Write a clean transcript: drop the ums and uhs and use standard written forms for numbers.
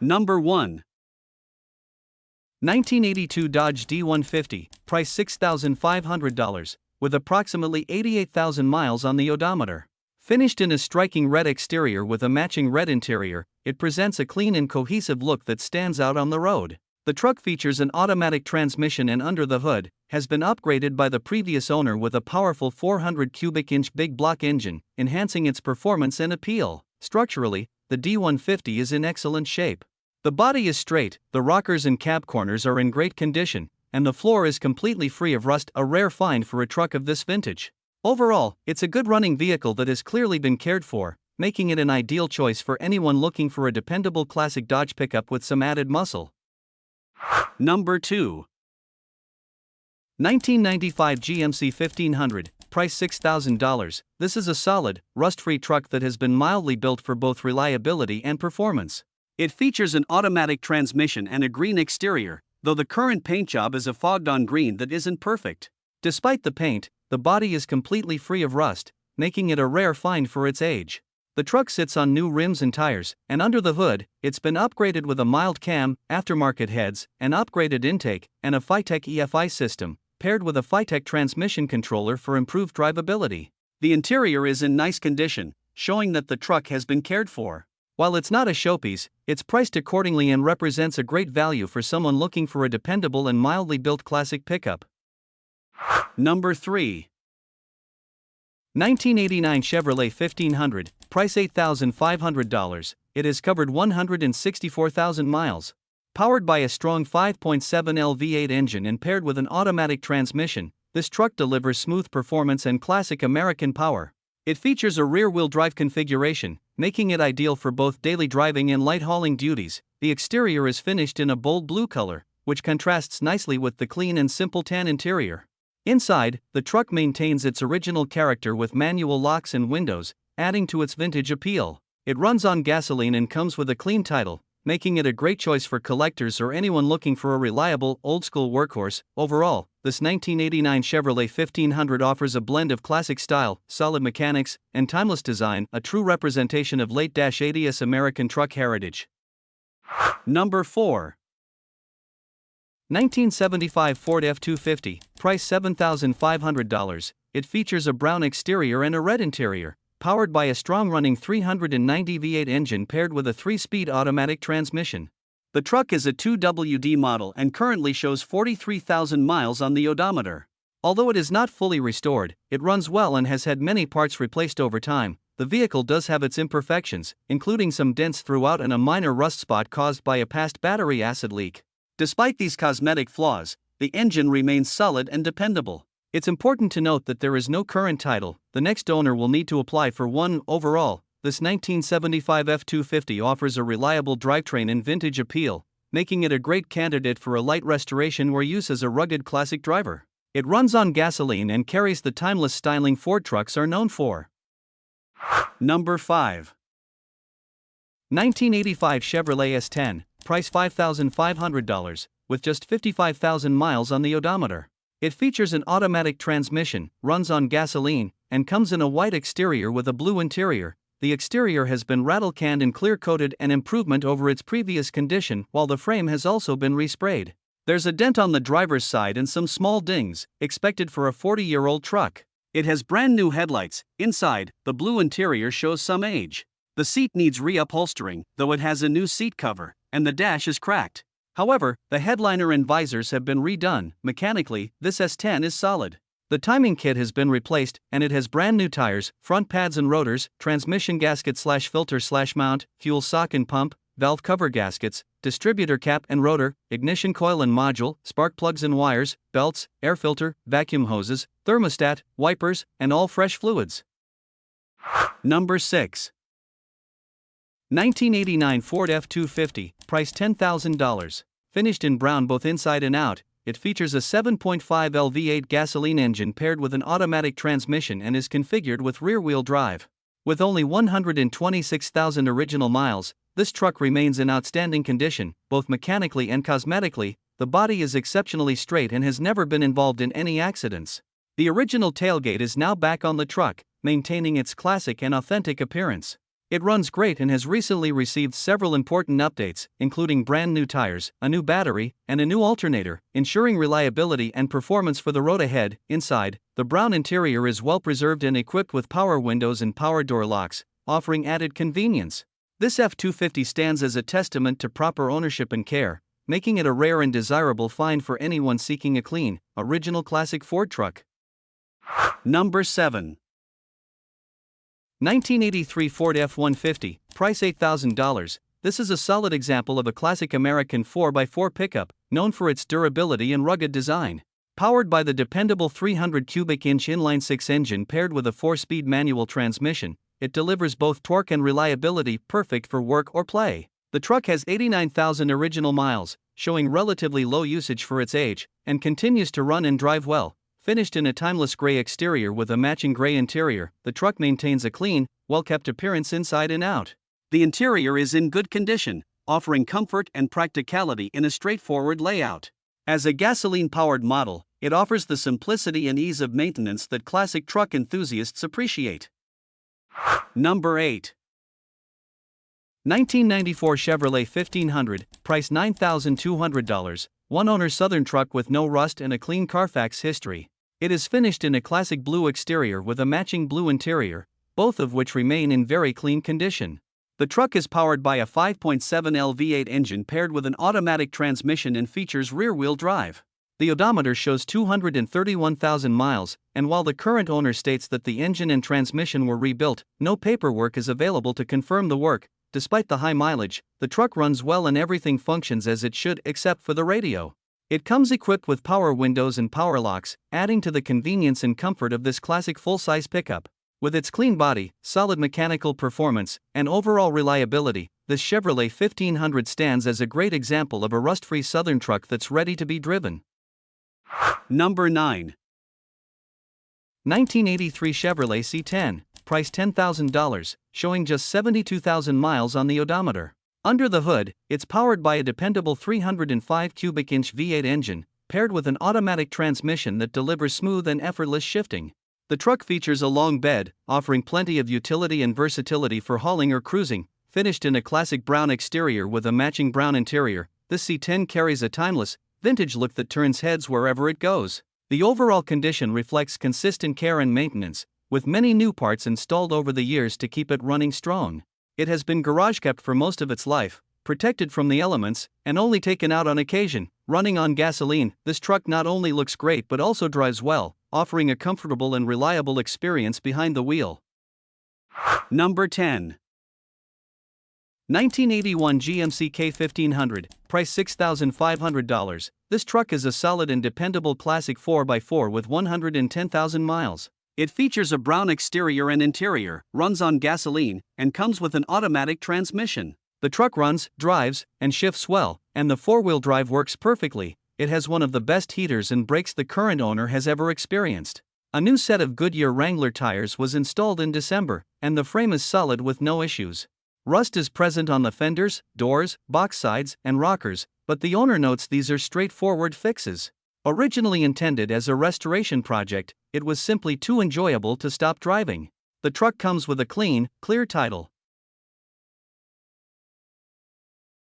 Number 1. 1982 Dodge D150, price $6,500, with approximately 88,000 miles on the odometer. Finished in a striking red exterior with a matching red interior, it presents a clean and cohesive look that stands out on the road. The truck features an automatic transmission and under the hood, has been upgraded by the previous owner with a powerful 400 cubic inch big block engine, enhancing its performance and appeal. Structurally, the D150 is in excellent shape. The body is straight, the rockers and cab corners are in great condition, and the floor is completely free of rust, a rare find for a truck of this vintage. Overall, it's a good running vehicle that has clearly been cared for, making it an ideal choice for anyone looking for a dependable classic Dodge pickup with some added muscle. Number 2. 1995 GMC 1500, price $6,000. This is a solid, rust-free truck that has been mildly built for both reliability and performance. It features an automatic transmission and a green exterior, though the current paint job is a fogged-on green that isn't perfect. Despite the paint, the body is completely free of rust, making it a rare find for its age. The truck sits on new rims and tires, and under the hood, it's been upgraded with a mild cam, aftermarket heads, an upgraded intake, and a Phytech EFI system, paired with a Phytech transmission controller for improved drivability. The interior is in nice condition, showing that the truck has been cared for. While it's not a showpiece, it's priced accordingly and represents a great value for someone looking for a dependable and mildly built classic pickup. Number 3. 1989 Chevrolet 1500, price $8,500. It has covered 164,000 miles. Powered by a strong 5.7L V8 engine and paired with an automatic transmission, this truck delivers smooth performance and classic American power. It features a rear-wheel drive configuration, making it ideal for both daily driving and light-hauling duties. The exterior is finished in a bold blue color, which contrasts nicely with the clean and simple tan interior. Inside, the truck maintains its original character with manual locks and windows, adding to its vintage appeal. It runs on gasoline and comes with a clean title, making it a great choice for collectors or anyone looking for a reliable, old-school workhorse. Overall, this 1989 Chevrolet 1500 offers a blend of classic style, solid mechanics, and timeless design, a true representation of late-80s American truck heritage. Number 4. 1975 Ford F250, price $7,500. It features a brown exterior and a red interior, powered by a strong-running 390 V8 engine paired with a 3-speed automatic transmission. The truck is a 2WD model and currently shows 43,000 miles on the odometer. Although it is not fully restored, it runs well and has had many parts replaced over time. The vehicle does have its imperfections, including some dents throughout and a minor rust spot caused by a past battery acid leak. Despite these cosmetic flaws, the engine remains solid and dependable. It's important to note that there is no current title. The next owner will need to apply for one. Overall, this 1975 F250 offers a reliable drivetrain and vintage appeal, making it a great candidate for a light restoration or use as a rugged classic driver. It runs on gasoline and carries the timeless styling Ford trucks are known for. Number 5. 1985 Chevrolet S10, price $5,500, with just 55,000 miles on the odometer. It features an automatic transmission, runs on gasoline, and comes in a white exterior with a blue interior. The exterior has been rattle-canned and clear-coated, an improvement over its previous condition, while the frame has also been resprayed. There's a dent on the driver's side and some small dings, expected for a 40-year-old truck. It has brand new headlights. Inside, the blue interior shows some age. The seat needs reupholstering, though it has a new seat cover, and the dash is cracked. However, the headliner and visors have been redone. Mechanically, this S10 is solid. The timing kit has been replaced, and it has brand new tires, front pads and rotors, transmission gasket/filter/mount, fuel sock and pump, valve cover gaskets, distributor cap and rotor, ignition coil and module, spark plugs and wires, belts, air filter, vacuum hoses, thermostat, wipers, and all fresh fluids. Number 6. 1989 Ford F250, price $10,000. Finished in brown both inside and out, it features a 7.5L V8 gasoline engine paired with an automatic transmission and is configured with rear-wheel drive. With only 126,000 original miles, this truck remains in outstanding condition, both mechanically and cosmetically. The body is exceptionally straight and has never been involved in any accidents. The original tailgate is now back on the truck, maintaining its classic and authentic appearance. It runs great and has recently received several important updates, including brand new tires, a new battery, and a new alternator, ensuring reliability and performance for the road ahead. Inside, the brown interior is well preserved and equipped with power windows and power door locks, offering added convenience. This F250 stands as a testament to proper ownership and care, making it a rare and desirable find for anyone seeking a clean, original classic Ford truck. Number 7. 1983 Ford F150, price $8,000. This is a solid example of a classic American 4x4 pickup, known for its durability and rugged design. Powered by the dependable 300 cubic inch inline-six engine paired with a 4-speed manual transmission, it delivers both torque and reliability, perfect for work or play. The truck has 89,000 original miles, showing relatively low usage for its age, and continues to run and drive well. Finished in a timeless gray exterior with a matching gray interior, the truck maintains a clean, well-kept appearance inside and out. The interior is in good condition, offering comfort and practicality in a straightforward layout. As a gasoline-powered model, it offers the simplicity and ease of maintenance that classic truck enthusiasts appreciate. Number 8. 1994 Chevrolet 1500, price $9,200, one-owner Southern truck with no rust and a clean Carfax history. It is finished in a classic blue exterior with a matching blue interior, both of which remain in very clean condition. The truck is powered by a 5.7L V8 engine paired with an automatic transmission and features rear-wheel drive. The odometer shows 231,000 miles, and while the current owner states that the engine and transmission were rebuilt, no paperwork is available to confirm the work. Despite the high mileage, the truck runs well and everything functions as it should except for the radio. It comes equipped with power windows and power locks, adding to the convenience and comfort of this classic full-size pickup. With its clean body, solid mechanical performance, and overall reliability, this Chevrolet 1500 stands as a great example of a rust-free Southern truck that's ready to be driven. Number 9. 1983 Chevrolet C10, price $10,000, showing just 72,000 miles on the odometer. Under the hood, it's powered by a dependable 305 cubic inch V8 engine, paired with an automatic transmission that delivers smooth and effortless shifting. The truck features a long bed, offering plenty of utility and versatility for hauling or cruising. Finished in a classic brown exterior with a matching brown interior, this C10 carries a timeless, vintage look that turns heads wherever it goes. The overall condition reflects consistent care and maintenance, with many new parts installed over the years to keep it running strong. It has been garage kept for most of its life, protected from the elements, and only taken out on occasion. Running on gasoline, this truck not only looks great but also drives well, offering a comfortable and reliable experience behind the wheel. Number 10. 1981 GMC K1500, price $6,500. This truck is a solid and dependable classic 4x4 with 110,000 miles. It features a brown exterior and interior, runs on gasoline, and comes with an automatic transmission. The truck runs, drives, and shifts well, and the four-wheel drive works perfectly. It has one of the best heaters and brakes the current owner has ever experienced. A new set of Goodyear Wrangler tires was installed in December, and the frame is solid with no issues. Rust is present on the fenders, doors, box sides, and rockers, but the owner notes these are straightforward fixes. Originally intended as a restoration project, it was simply too enjoyable to stop driving. The truck comes with a clean, clear title.